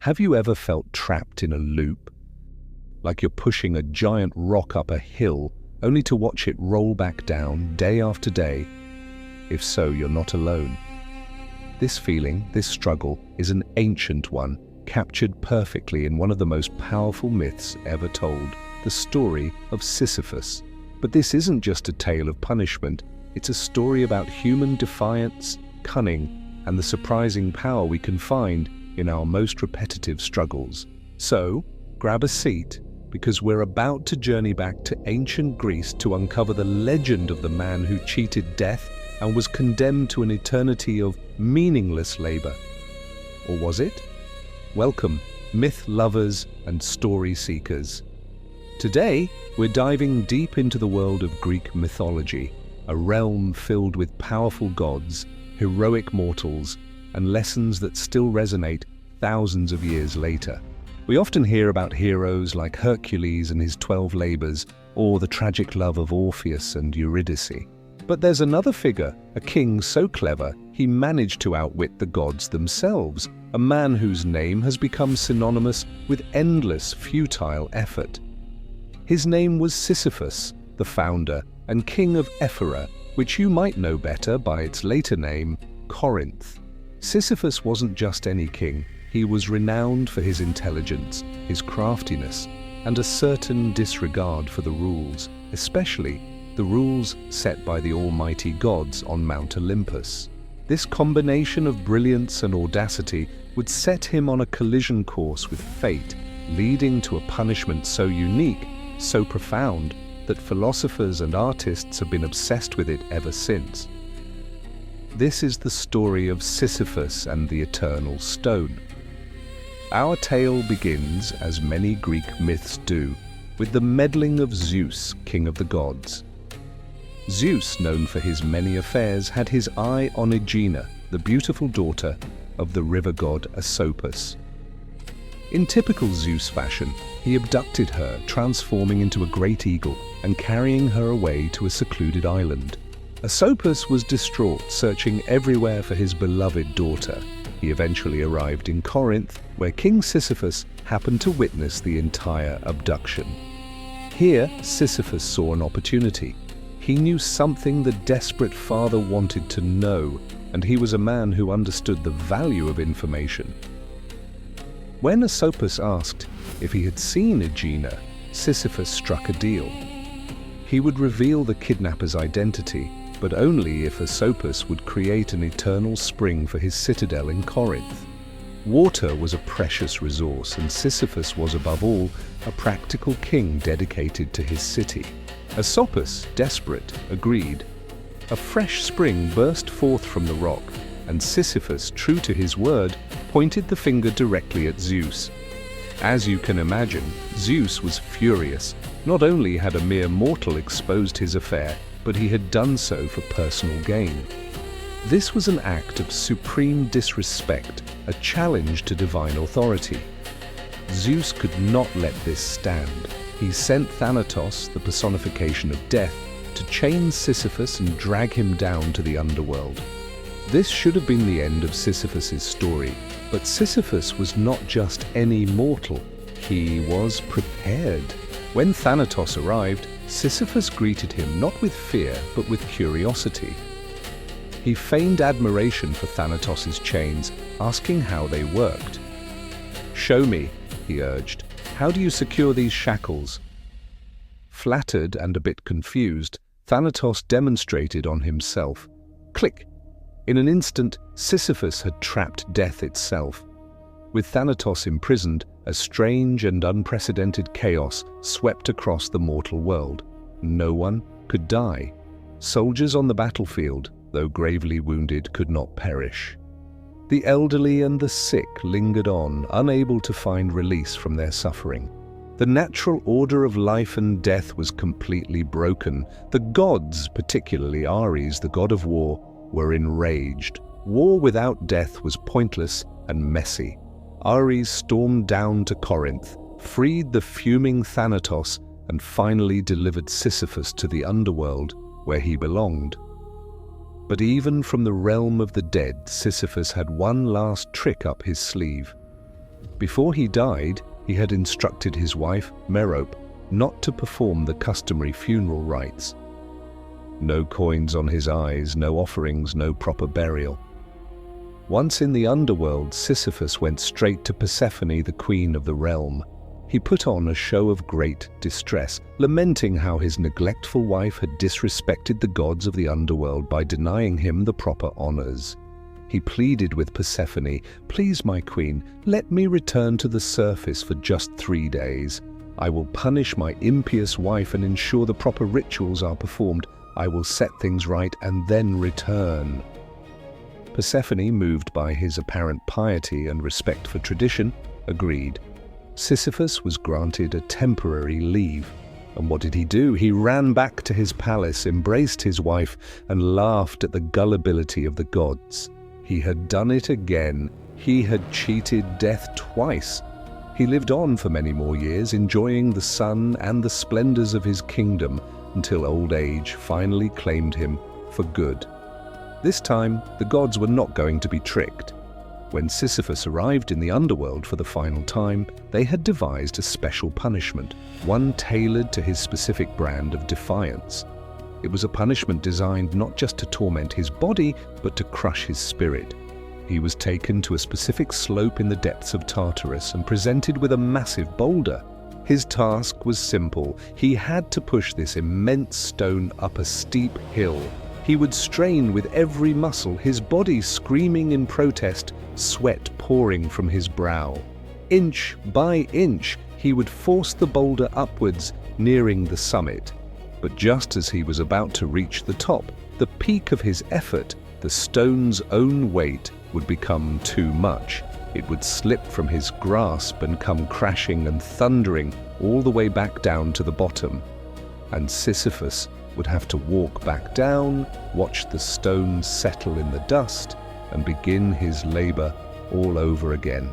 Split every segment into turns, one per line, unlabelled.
Have you ever felt trapped in a loop? Like you're pushing a giant rock up a hill only to watch it roll back down day after day? If so, you're not alone. This feeling, this struggle, is an ancient one, captured perfectly in one of the most powerful myths ever told, the story of Sisyphus. But this isn't just a tale of punishment, it's a story about human defiance, cunning, and the surprising power we can find in our most repetitive struggles. So, grab a seat, because we're about to journey back to ancient Greece to uncover the legend of the man who cheated death and was condemned to an eternity of meaningless labor. Or was it? Welcome, myth lovers and story seekers. Today, we're diving deep into the world of Greek mythology, a realm filled with powerful gods, heroic mortals, and lessons that still resonate thousands of years later. We often hear about heroes like Hercules and his 12 labors, or the tragic love of Orpheus and Eurydice. But there's another figure, a king so clever he managed to outwit the gods themselves, a man whose name has become synonymous with endless, futile effort. His name was Sisyphus, the founder and king of Ephyra, which you might know better by its later name, Corinth. Sisyphus wasn't just any king. He was renowned for his intelligence, his craftiness, and a certain disregard for the rules, especially the rules set by the almighty gods on Mount Olympus. This combination of brilliance and audacity would set him on a collision course with fate, leading to a punishment so unique, so profound, that philosophers and artists have been obsessed with it ever since. This is the story of Sisyphus and the Eternal Stone. Our tale begins, as many Greek myths do, with the meddling of Zeus, king of the gods. Zeus, known for his many affairs, had his eye on Aegina, the beautiful daughter of the river god Asopus. In typical Zeus fashion, he abducted her, transforming into a great eagle and carrying her away to a secluded island. Asopus was distraught, searching everywhere for his beloved daughter. He eventually arrived in Corinth, where King Sisyphus happened to witness the entire abduction. Here, Sisyphus saw an opportunity. He knew something the desperate father wanted to know, and he was a man who understood the value of information. When Asopus asked if he had seen Aegina, Sisyphus struck a deal. He would reveal the kidnapper's identity, but only if Asopus would create an eternal spring for his citadel in Corinth. Water was a precious resource, and Sisyphus was above all a practical king dedicated to his city. Asopus, desperate, agreed. A fresh spring burst forth from the rock, and Sisyphus, true to his word, pointed the finger directly at Zeus. As you can imagine, Zeus was furious. Not only had a mere mortal exposed his affair, but he had done so for personal gain. This was an act of supreme disrespect, a challenge to divine authority. Zeus could not let this stand. He sent Thanatos, the personification of death, to chain Sisyphus and drag him down to the underworld. This should have been the end of Sisyphus's story, but Sisyphus was not just any mortal. He was prepared. When Thanatos arrived, Sisyphus greeted him not with fear, but with curiosity. He feigned admiration for Thanatos's chains, asking how they worked. "Show me," he urged. "How do you secure these shackles?" Flattered and a bit confused, Thanatos demonstrated on himself. Click! In an instant, Sisyphus had trapped death itself. With Thanatos imprisoned, a strange and unprecedented chaos swept across the mortal world. No one could die. Soldiers on the battlefield, though gravely wounded, could not perish. The elderly and the sick lingered on, unable to find release from their suffering. The natural order of life and death was completely broken. The gods, particularly Ares, the god of war, were enraged. War without death was pointless and messy. Ares stormed down to Corinth, freed the fuming Thanatos, and finally delivered Sisyphus to the underworld, where he belonged. But even from the realm of the dead, Sisyphus had one last trick up his sleeve. Before he died, he had instructed his wife, Merope, not to perform the customary funeral rites. No coins on his eyes, no offerings, no proper burial. Once in the underworld, Sisyphus went straight to Persephone, the queen of the realm. He put on a show of great distress, lamenting how his neglectful wife had disrespected the gods of the underworld by denying him the proper honors. He pleaded with Persephone, "Please, my queen, let me return to the surface for just 3 days. I will punish my impious wife and ensure the proper rituals are performed. I will set things right and then return." Persephone, moved by his apparent piety and respect for tradition, agreed. Sisyphus was granted a temporary leave. And what did he do? He ran back to his palace, embraced his wife, and laughed at the gullibility of the gods. He had done it again. He had cheated death twice. He lived on for many more years, enjoying the sun and the splendors of his kingdom, until old age finally claimed him for good. This time, the gods were not going to be tricked. When Sisyphus arrived in the underworld for the final time, they had devised a special punishment, one tailored to his specific brand of defiance. It was a punishment designed not just to torment his body, but to crush his spirit. He was taken to a specific slope in the depths of Tartarus and presented with a massive boulder. His task was simple. He had to push this immense stone up a steep hill. He would strain with every muscle, his body screaming in protest, sweat pouring from his brow. Inch by inch, he would force the boulder upwards, nearing the summit. But just as he was about to reach the top, the peak of his effort, the stone's own weight would become too much. It would slip from his grasp and come crashing and thundering all the way back down to the bottom. And Sisyphus would have to walk back down, watch the stone settle in the dust, and begin his labor all over again,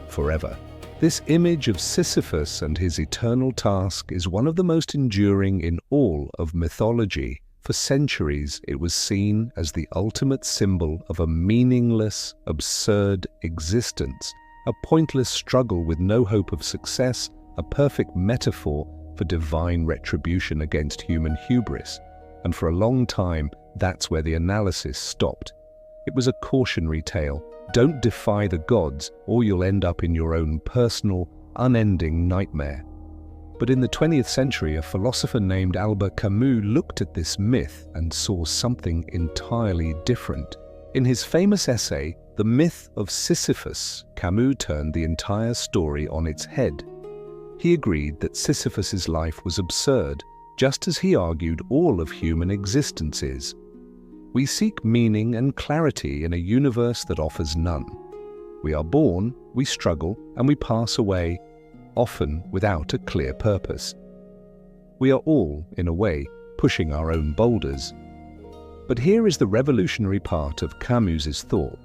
forever. This image of Sisyphus and his eternal task is one of the most enduring in all of mythology. For centuries, it was seen as the ultimate symbol of a meaningless, absurd existence, a pointless struggle with no hope of success, a perfect metaphor for divine retribution against human hubris. And for a long time, that's where the analysis stopped. It was a cautionary tale. Don't defy the gods, or you'll end up in your own personal, unending nightmare. But in the 20th century, a philosopher named Albert Camus looked at this myth and saw something entirely different. In his famous essay, The Myth of Sisyphus, Camus turned the entire story on its head. He agreed that Sisyphus's life was absurd, just as he argued all of human existence is. We seek meaning and clarity in a universe that offers none. We are born, we struggle, and we pass away, often without a clear purpose. We are all, in a way, pushing our own boulders. But here is the revolutionary part of Camus's thought.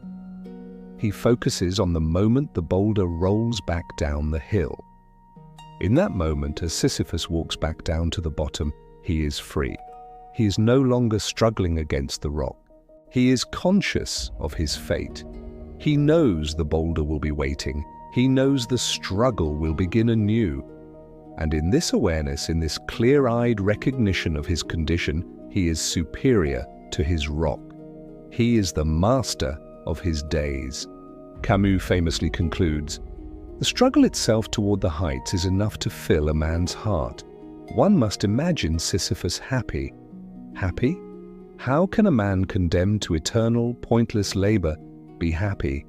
He focuses on the moment the boulder rolls back down the hill. In that moment, as Sisyphus walks back down to the bottom, he is free. He is no longer struggling against the rock. He is conscious of his fate. He knows the boulder will be waiting. He knows the struggle will begin anew. And in this awareness, in this clear-eyed recognition of his condition, he is superior to his rock. He is the master of his days. Camus famously concludes, "The struggle itself toward the heights is enough to fill a man's heart. One must imagine Sisyphus happy. Happy? How can a man condemned to eternal, pointless labor be happy?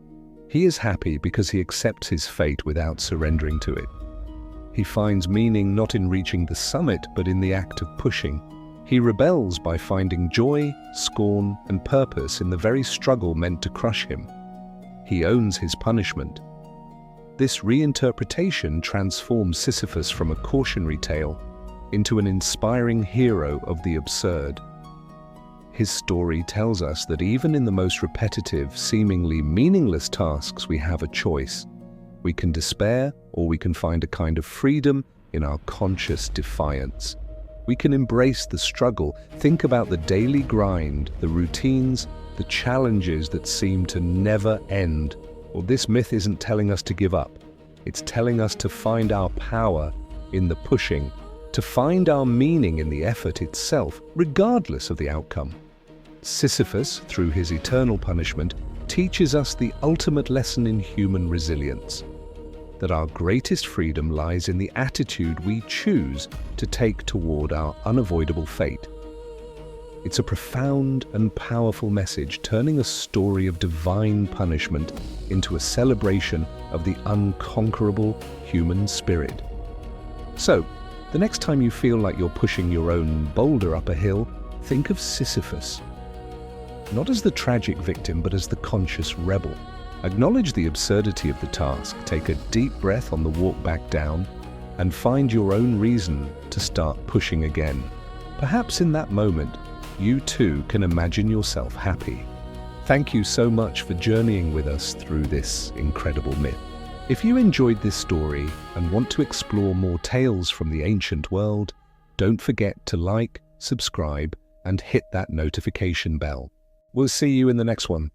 He is happy because he accepts his fate without surrendering to it. He finds meaning not in reaching the summit, but in the act of pushing. He rebels by finding joy, scorn, and purpose in the very struggle meant to crush him. He owns his punishment." This reinterpretation transforms Sisyphus from a cautionary tale into an inspiring hero of the absurd. His story tells us that even in the most repetitive, seemingly meaningless tasks, we have a choice. We can despair, or we can find a kind of freedom in our conscious defiance. We can embrace the struggle, think about the daily grind, the routines, the challenges that seem to never end, Well, this myth isn't telling us to give up. It's telling us to find our power in the pushing, to find our meaning in the effort itself, regardless of the outcome. Sisyphus, through his eternal punishment, teaches us the ultimate lesson in human resilience, that our greatest freedom lies in the attitude we choose to take toward our unavoidable fate. It's a profound and powerful message, turning a story of divine punishment into a celebration of the unconquerable human spirit. So, the next time you feel like you're pushing your own boulder up a hill, think of Sisyphus. Not as the tragic victim, but as the conscious rebel. Acknowledge the absurdity of the task, take a deep breath on the walk back down, and find your own reason to start pushing again. Perhaps in that moment, you too can imagine yourself happy. Thank you so much for journeying with us through this incredible myth. If you enjoyed this story and want to explore more tales from the ancient world, don't forget to like, subscribe, and hit that notification bell. We'll see you in the next one.